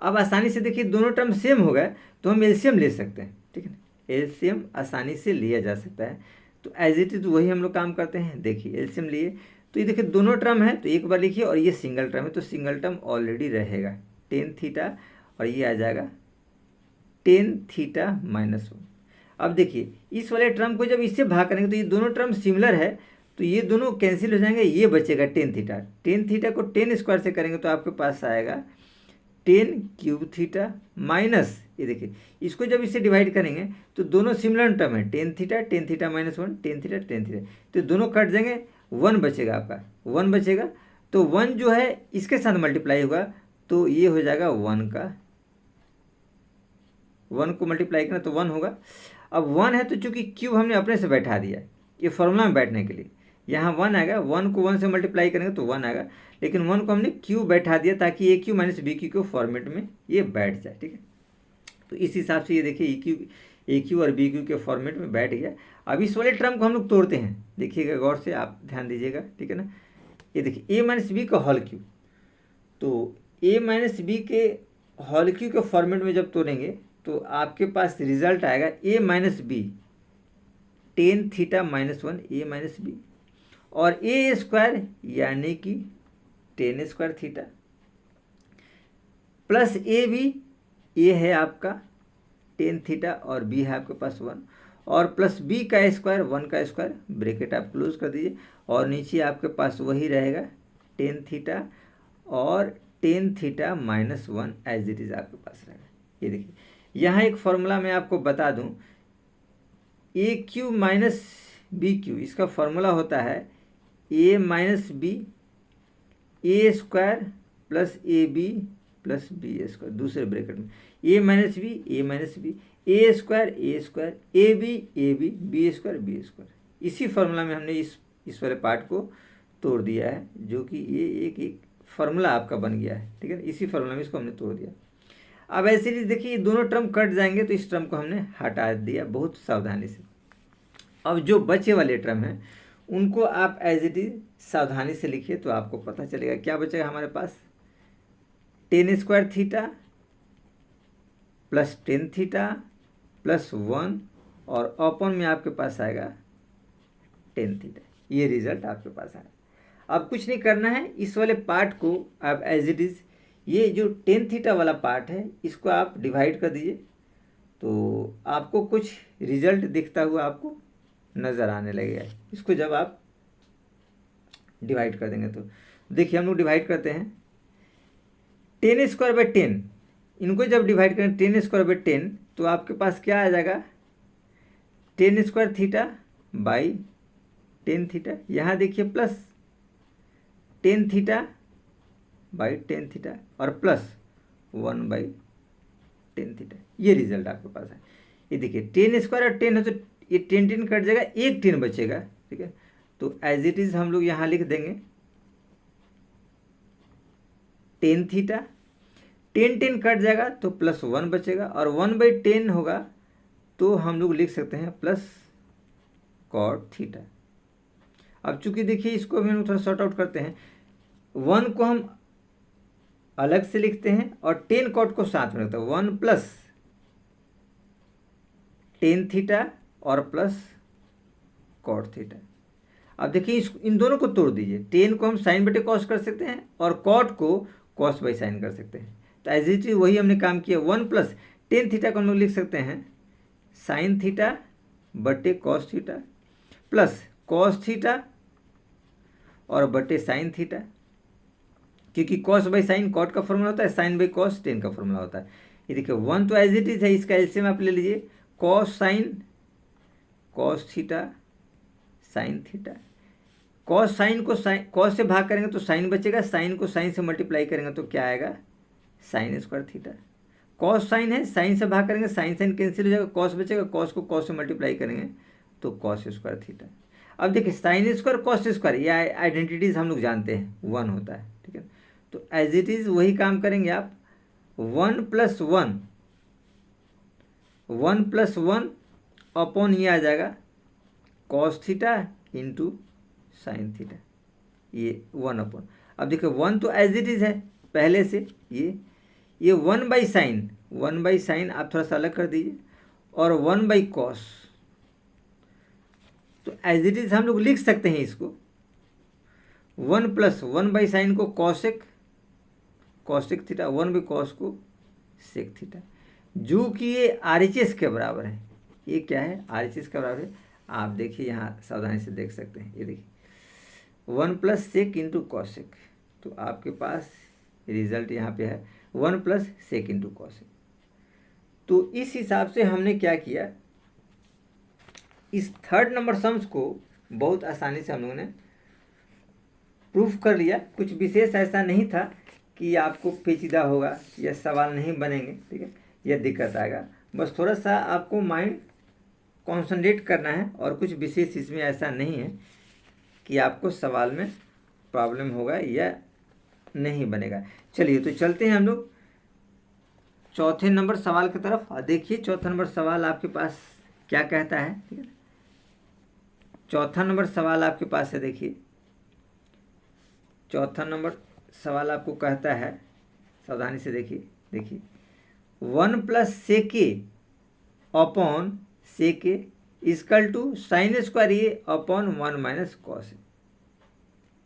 अब आसानी से देखिए दोनों टर्म सेम हो गए तो हम एलसीएम ले सकते हैं, ठीक है, एलसीएम आसानी से लिया जा सकता है। तो एज इट इज वही हम लोग काम करते हैं। देखिए एलसीएम लिए तो ये देखिए दोनों टर्म है तो एक बार लिखिए, और ये सिंगल टर्म है तो सिंगल टर्म ऑलरेडी रहेगा 10 थीटा और ये आ जाएगा टेन थीटा माइनस 1। अब देखिए इस वाले टर्म को जब इससे भाग करेंगे तो ये दोनों टर्म सिमिलर है, तो ये दोनों कैंसिल हो जाएंगे, ये बचेगा टेन थीटा। टेन थीटा को टेन स्क्वायर से करेंगे तो आपके पास आएगा टेन क्यूब थीटा माइनस, ये देखिए इसको जब इससे डिवाइड करेंगे तो दोनों सिमिलर टर्म है, tan theta minus 1, tan theta, तो दोनों कट जाएंगे, 1 बचेगा आपका, 1 बचेगा, तो 1 जो है इसके साथ मल्टीप्लाई होगा तो ये हो जाएगा 1 का, 1 को मल्टीप्लाई करना तो 1 होगा। अब 1 है तो चूंकि क्यूब हमने अपने से बैठा दिया ये फॉर्मूला में बैठने के लिए, यहाँ 1 आएगा, 1 को 1 से मल्टीप्लाई करेंगे तो 1 आएगा, लेकिन 1 को हमने क्यू बैठा दिया ताकि ए क्यू माइनस बी क्यू के फॉर्मेट में ये बैठ जाए, ठीक है। तो इस हिसाब से ये देखिए ए क्यू और बी क्यू के फॉर्मेट में बैठ गया। अब इस वाले टर्म को हम लोग तोड़ते हैं, देखिएगा गौर से, आप ध्यान दीजिएगा, ठीक है ना। ये देखिए ए माइनस बी का होल क्यू, तो ए माइनस बी के होल क्यू के फॉर्मेट में जब तोड़ेंगे तो आपके पास रिजल्ट आएगा A minus B tan theta minus 1 A minus B, और ए स्क्वायर यानी कि tan square theta plus A B, A है आपका टेन थीटा और बी है आपके पास 1, और प्लस बी का स्क्वायर 1 का स्क्वायर, ब्रैकेट आप क्लोज कर दीजिए, और नीचे आपके पास वही रहेगा टेन थीटा और tan theta minus 1 as it is आपके पास रहेगा। ये देखिए यहाँ एक फॉर्मूला मैं आपको बता दूं, A cube minus B cube, इसका फॉर्मूला होता है A minus B A square plus A B plus B square, दूसरे ब्रैकेट में A minus B A square A B B square. इसी फॉर्मूला में हमने इस वाले पार्ट को तोड़ दिया है, जो कि ये एक फार्मूला आपका बन गया है, ठीक है। इसी फार्मूला में इसको हमने तोड़ दिया। अब ऐसे ही देखिए ये दोनों टर्म कट जाएंगे तो इस टर्म को हमने हटा दिया बहुत सावधानी से। अब जो बचे वाले टर्म हैं उनको आप एज इट इज सावधानी से लिखिए तो आपको पता चलेगा क्या बचेगा हमारे पास, tan square theta plus tan theta plus 1 और अपॉन में आपके पास आएगा टेन थीटा, ये रिजल्ट आपके पास आएगा। अब कुछ नहीं करना है, इस वाले पार्ट को आप एज इट इज़, ये जो टेन थीटा वाला पार्ट है इसको आप डिवाइड कर दीजिए तो आपको कुछ रिजल्ट दिखता हुआ आपको नज़र आने लगेगा। इसको जब आप डिवाइड कर देंगे तो देखिए हम लोग डिवाइड करते हैं, टेन स्क्वायर बाई टेन, इनको जब डिवाइड करें टेन स्क्वायर बाई टेन तो आपके पास क्या आ जाएगा, ten square theta by tan theta, यहाँ देखिए plus tan theta by ten theta और प्लस 1 बाई टेन थीटा, ये रिजल्ट आपके पास है। ये देखिए टेन स्क्वायर और टेन है तो ये टेन कट जाएगा, एक टेन बचेगा, ठीक है। तो एज इट इज़ हम लोग यहाँ लिख देंगे टेन थीटा, टेन कट जाएगा तो प्लस 1 बचेगा और 1 बाई टेन होगा तो हम लोग लिख सकते हैं प्लस कॉट थीटा। अब चूंकि देखिए इसको हम लोग थोड़ा सॉर्ट आउट करते हैं, 1 को हम अलग से लिखते हैं और टेन कॉट को साथ में रखते हैं, 1 प्लस टेन थीटा और प्लस कॉट थीटा। अब देखिए इन दोनों को तोड़ दीजिए, टेन को हम साइन बटे कॉस कर सकते हैं और कॉट को कॉस बाई साइन कर सकते हैं। तो एज इट इज वही हमने काम किया, 1 प्लस टेन थीटा को हम लोग लिख सकते हैं साइन थीटा बटे cos theta plus cos theta और बटे साइन थीटा, क्योंकि कॉस बाई साइन कॉट का फॉर्मूला होता है, साइन बाई कॉस टेन का फॉर्मूला होता है। ये देखिए 1 तो एज इट इज है, इसका एलसीएम आप ले लीजिए, cos sine cos theta sine theta, cos sine को साइन कॉस से भाग करेंगे तो साइन बचेगा, साइन को साइन से मल्टीप्लाई करेंगे तो क्या आएगा sign square theta, cos sine है साइन से भाग करेंगे साइन साइन कैंसिल हो जाएगा, कॉस बचेगा, कॉस को कॉस से मल्टीप्लाई करेंगे तो कॉस स्क्वायर थीटा। अब देखिए साइन स्क्वायर कॉस स्क्वायर ये आइडेंटिटीज हम लोग जानते हैं 1 होता है, ठीक है। तो एज इट इज़ वही काम करेंगे आप, 1 प्लस 1 अपॉन ये आ जाएगा cos theta into sine theta, ये 1 अपॉन। अब देखिए 1 तो एज इट इज़ है पहले से, ये 1 बाई साइन आप थोड़ा सा अलग कर दीजिए और 1 बाई कॉस, तो एज इट इज़ हम लोग लिख सकते हैं इसको 1 प्लस 1 बाई साइन को कॉसेक थीटा, 1 बाई कॉस को सेक थीटा। जो कि ये RHS के बराबर है। ये क्या है? RHS के बराबर है। आप देखिए यहाँ सावधानी से देख सकते हैं, ये देखिए 1 प्लस सेक इंटू कॉसेक। तो आपके पास रिजल्ट यहाँ पे है 1 प्लस सेक इंटू कॉसेक। तो इस हिसाब से हमने क्या किया, इस थर्ड नंबर सम्स को बहुत आसानी से हम लोगों ने प्रूफ कर लिया। कुछ विशेष ऐसा नहीं था कि आपको पेचीदा होगा या सवाल नहीं बनेंगे, ठीक है, या दिक्कत आएगा। बस थोड़ा सा आपको माइंड कॉन्सेंट्रेट करना है, और कुछ विशेष इसमें ऐसा नहीं है कि आपको सवाल में प्रॉब्लम होगा या नहीं बनेगा। चलिए तो चलते हैं हम लोग चौथे नंबर सवाल की तरफ। और देखिए चौथा नंबर सवाल आपके पास क्या कहता है, ठीक है। चौथा नंबर सवाल आपके पास है, देखिए चौथा नंबर सवाल आपको कहता है, सावधानी से देखिए 1 plus sec A upon sec A equal to sine square A upon 1 minus cos A.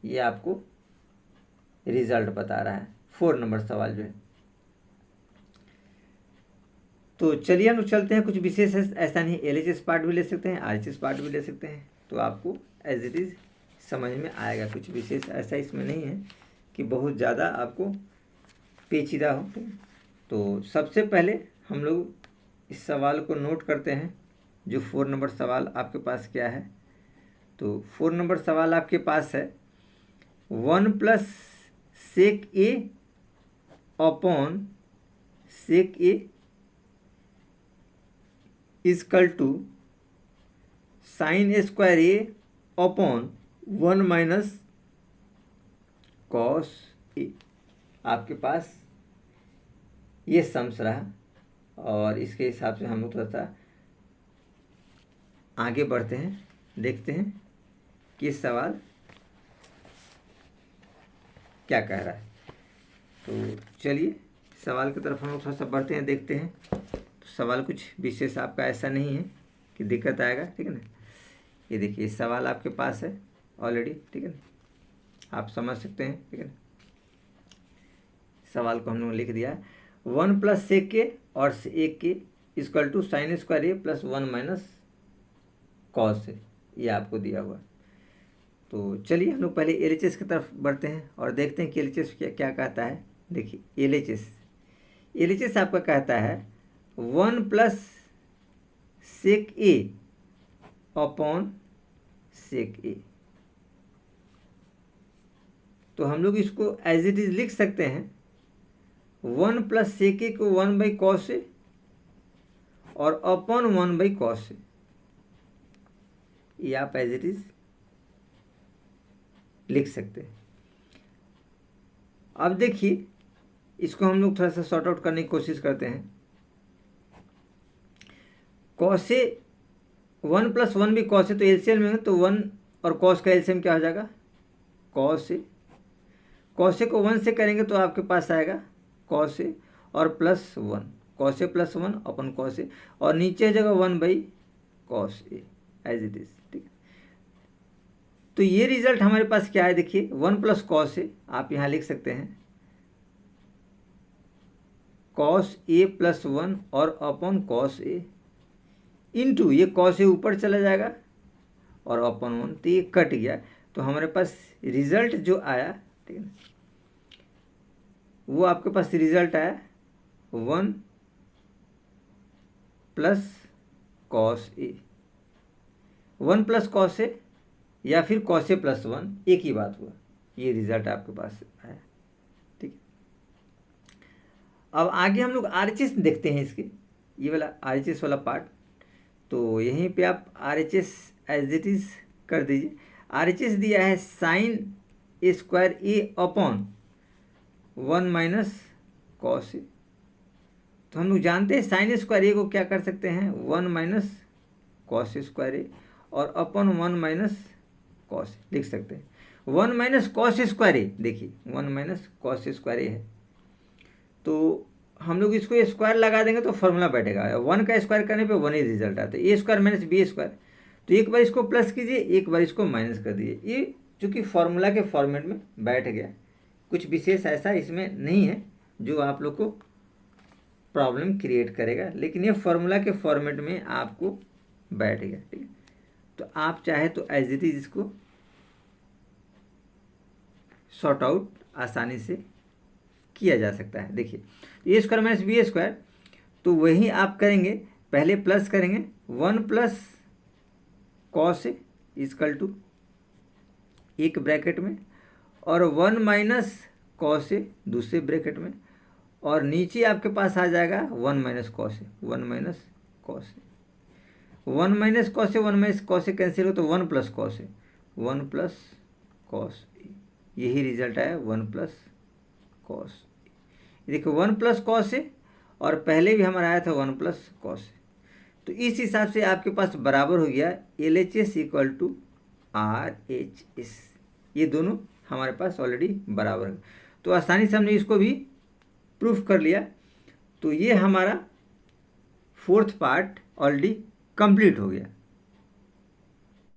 ये आपको रिजल्ट बता रहा है 4 नंबर सवाल जो है। तो चलिए हम चलते हैं, कुछ विशेष ऐसा नहीं, LHS पार्ट भी ले सकते हैं, RHS पार्ट भी ले सकते हैं, तो आपको एज इट इज़ समझ में आएगा। कुछ विशेष ऐसा इसमें नहीं है कि बहुत ज़्यादा आपको पेचीदा हो। तो सबसे पहले हम लोग इस सवाल को नोट करते हैं, जो 4 नंबर सवाल आपके पास क्या है। तो 4 नंबर सवाल आपके पास है 1 plus sec A upon sec A equal to sine square A upon 1 minus cos A. आपके पास ये सम्स रहा, और इसके हिसाब से हम लोग थोड़ा सा आगे बढ़ते हैं, देखते हैं कि सवाल क्या कह रहा है। तो चलिए सवाल की तरफ हम लोग थोड़ा सा बढ़ते हैं, देखते हैं। तो सवाल कुछ विशेष आपका ऐसा नहीं है कि दिक्कत आएगा, ठीक है ना। ये देखिए सवाल आपके पास है ऑलरेडी, ठीक है ना, आप समझ सकते हैं, ठीक है ना। सवाल को हम लोगों ने लिख दिया है 1 प्लस सेक के और एक के equal to sine square A plus 1 minus cos A, ये आपको दिया हुआ। तो चलिए हम लोग पहले LHS की तरफ बढ़ते हैं और देखते हैं कि LHS क्या कहता है। देखिए LHS आपका कहता है 1 plus sec A upon sec ए। तो हम लोग इसको एज इट इज लिख सकते हैं 1 प्लस सेक ए को 1 बाई कॉस ए और अपॉन 1 बाई कॉस ए। ये आप एज इट इज लिख सकते हैं। अब देखिए इसको हम लोग थोड़ा सा सॉर्ट आउट करने की कोशिश करते हैं। कॉस ए 1 प्लस 1 भी कॉस ए, तो एलसीएम में तो 1 और कॉस का एलसीएम क्या हो जाएगा, कॉस ए। कॉस ए को 1 से करेंगे तो आपके पास आएगा कॉस ए और plus 1, cos A plus 1 upon cos A, और नीचे जगह 1 by cos A as it is, ठीक है। तो ये रिजल्ट हमारे पास क्या है, देखिए 1 प्लस कॉस ए आप यहाँ लिख सकते हैं कॉस ए प्लस 1 और अपॉन कॉस ए इंटू ये कॉस ए ऊपर चला जाएगा और अपॉन 1, तो ये कट गया। तो हमारे पास रिजल्ट जो आया, ठीक है, वो आपके पास रिजल्ट आया 1 plus cos A, 1 plus cos ए या फिर कॉस ए प्लस 1, एक ही बात हुआ। ये रिजल्ट आपके पास आया, ठीक है। अब आगे हम लोग RHS देखते हैं इसके, ये वाला RHS वाला पार्ट। तो यहीं पे आप RHS एज इट इज कर दीजिए। RHS दिया है sine square A upon 1 minus cos ए। तो हम लोग जानते हैं साइन स्क्वायर ए को क्या कर सकते हैं 1 माइनस कॉस स्क्वायर ए और अपॉन 1 माइनस कॉस लिख सकते हैं। 1 माइनस कॉस स्क्वायर ए, देखिए 1 माइनस कॉस स्क्वायर ए है, तो हम लोग इसको स्क्वायर लगा देंगे तो फॉर्मूला बैठेगा। 1 का स्क्वायर करने पे 1 ही रिजल्ट आता है, ए स्क्वायर माइनस बी स्क्वायर। तो एक बार इसको प्लस कीजिए, एक बार इसको माइनस कर दीजिए। ये चूँकि फॉर्मूला के फॉर्मेट में बैठ गया, कुछ विशेष ऐसा इसमें नहीं है जो आप लोग को प्रॉब्लम क्रिएट करेगा, लेकिन ये फॉर्मूला के फॉर्मेट में आपको बैठ गया। ठीक है, तो आप चाहे तो एज इट इज इसको सॉर्ट आउट आसानी से किया जा सकता है। देखिए A square minus B square, तो वही आप करेंगे, पहले प्लस करेंगे 1 plus cos A equal to एक ब्रैकेट में, और 1 माइनस कॉस ए दूसरे ब्रैकेट में, और नीचे आपके पास आ जाएगा 1 minus cos A, 1 minus cos A, 1 minus cos A, 1 minus cos A cancel हो तो 1 plus cos A, 1 plus cos ए, यही रिजल्ट आया 1 प्लस कॉस ए। देखो 1 प्लस कॉस ए, और पहले भी हमारा आया था 1 प्लस कॉस ए, तो इस हिसाब से आपके पास बराबर हो गया LHS इक्वल टू RHS, ये दोनों हमारे पास ऑलरेडी बराबर है। तो आसानी से हमने इसको भी प्रूफ कर लिया। तो ये हमारा 4th पार्ट ऑलरेडी कंप्लीट हो गया।